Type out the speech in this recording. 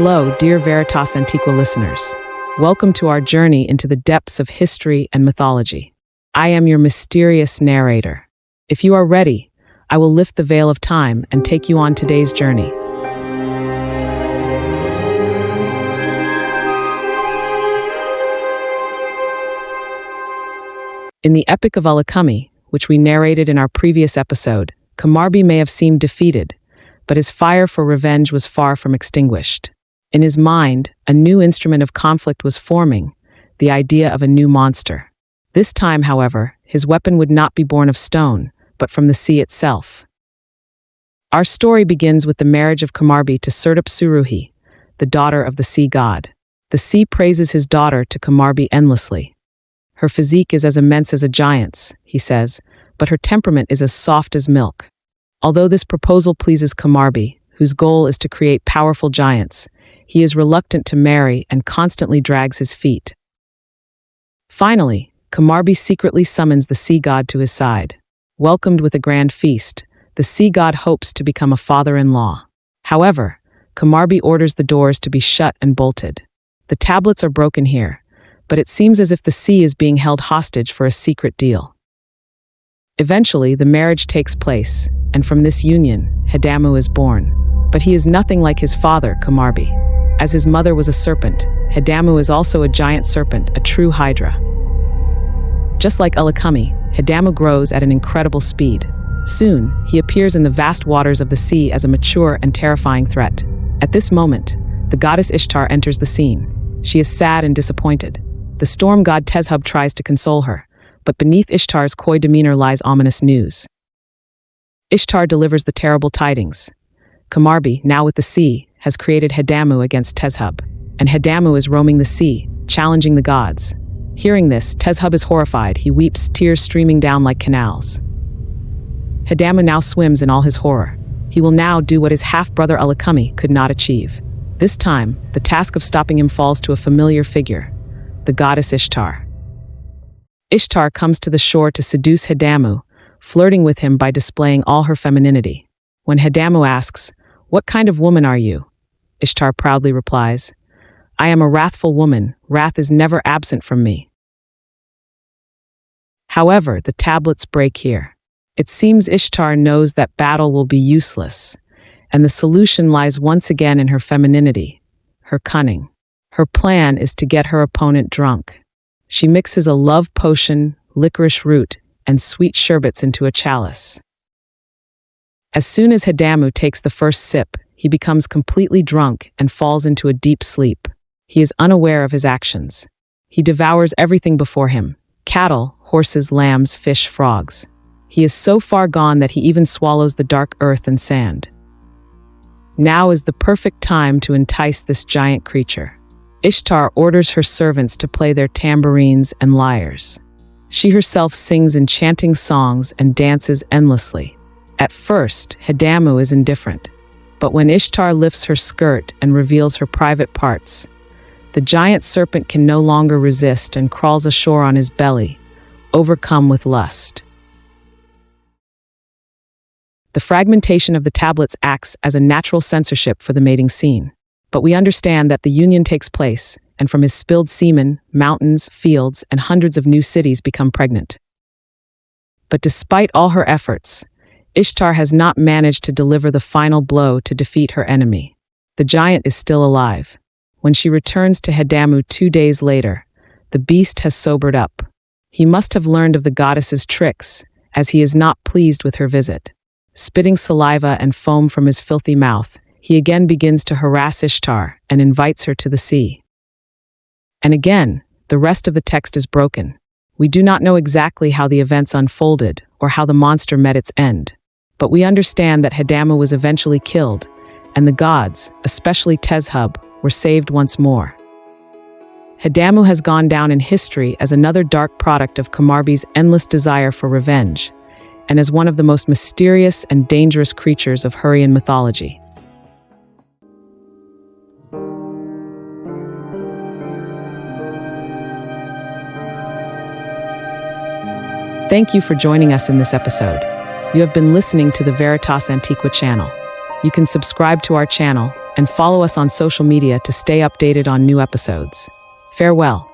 Hello, dear Veritas Antiqua listeners. Welcome to our journey into the depths of history and mythology. I am your mysterious narrator. If you are ready, I will lift the veil of time and take you on today's journey. In the Epic of Ullikummi, which we narrated in our previous episode, Kumarbi may have seemed defeated, but his fire for revenge was far from extinguished. In his mind, a new instrument of conflict was forming, the idea of a new monster. This time, however, his weapon would not be born of stone, but from the sea itself. Our story begins with the marriage of Kumarbi to Serpent, the daughter of the sea god. The sea praises his daughter to Kumarbi endlessly. Her physique is as immense as a giant's, he says, but her temperament is as soft as milk. Although this proposal pleases Kumarbi, whose goal is to create powerful giants, he is reluctant to marry and constantly drags his feet. Finally, Kumarbi secretly summons the sea god to his side. Welcomed with a grand feast, the sea god hopes to become a father-in-law. However, Kumarbi orders the doors to be shut and bolted. The tablets are broken here, but it seems as if the sea is being held hostage for a secret deal. Eventually, the marriage takes place, and from this union, Hedammu is born. But he is nothing like his father, Kumarbi. As his mother was a serpent, Hedammu is also a giant serpent, a true hydra. Just like Ullikummi, Hedammu grows at an incredible speed. Soon, he appears in the vast waters of the sea as a mature and terrifying threat. At this moment, the goddess Ishtar enters the scene. She is sad and disappointed. The storm god Tezhub tries to console her, but beneath Ishtar's coy demeanor lies ominous news. Ishtar delivers the terrible tidings. Kumarbi, now with the sea, has created Hedammu against Tezhub, and Hedammu is roaming the sea, challenging the gods. Hearing this, Tezhub is horrified. He weeps, tears streaming down like canals. Hedammu now swims in all his horror. He will now do what his half-brother Ullikummi could not achieve. This time, the task of stopping him falls to a familiar figure, the goddess Ishtar. Ishtar comes to the shore to seduce Hedammu, flirting with him by displaying all her femininity. When Hedammu asks, "What kind of woman are you?" Ishtar proudly replies, "I am a wrathful woman. Wrath is never absent from me." However, the tablets break here. It seems Ishtar knows that battle will be useless, and the solution lies once again in her femininity, her cunning. Her plan is to get her opponent drunk. She mixes a love potion, licorice root, and sweet sherbets into a chalice. As soon as Hedammu takes the first sip, he becomes completely drunk and falls into a deep sleep. He is unaware of his actions. He devours everything before him: cattle, horses, lambs, fish, frogs. He is so far gone that he even swallows the dark earth and sand. Now is the perfect time to entice this giant creature. Ishtar orders her servants to play their tambourines and lyres. She herself sings enchanting songs and dances endlessly. At first, Hedammu is indifferent, but when Ishtar lifts her skirt and reveals her private parts, the giant serpent can no longer resist and crawls ashore on his belly, overcome with lust. The fragmentation of the tablets acts as a natural censorship for the mating scene. But we understand that the union takes place, and from his spilled semen, mountains, fields, and hundreds of new cities become pregnant. But despite all her efforts, Ishtar has not managed to deliver the final blow to defeat her enemy. The giant is still alive. When she returns to Hedammu 2 days later, the beast has sobered up. He must have learned of the goddess's tricks, as he is not pleased with her visit. Spitting saliva and foam from his filthy mouth, he again begins to harass Ishtar and invites her to the sea. And again, the rest of the text is broken. We do not know exactly how the events unfolded or how the monster met its end. But we understand that Hedammu was eventually killed, and the gods, especially Tezhub, were saved once more. Hedammu has gone down in history as another dark product of Kumarbi's endless desire for revenge, and as one of the most mysterious and dangerous creatures of Hurrian mythology. Thank you for joining us in this episode. You have been listening to the Veritas Antiqua channel. You can subscribe to our channel, and follow us on social media to stay updated on new episodes. Farewell.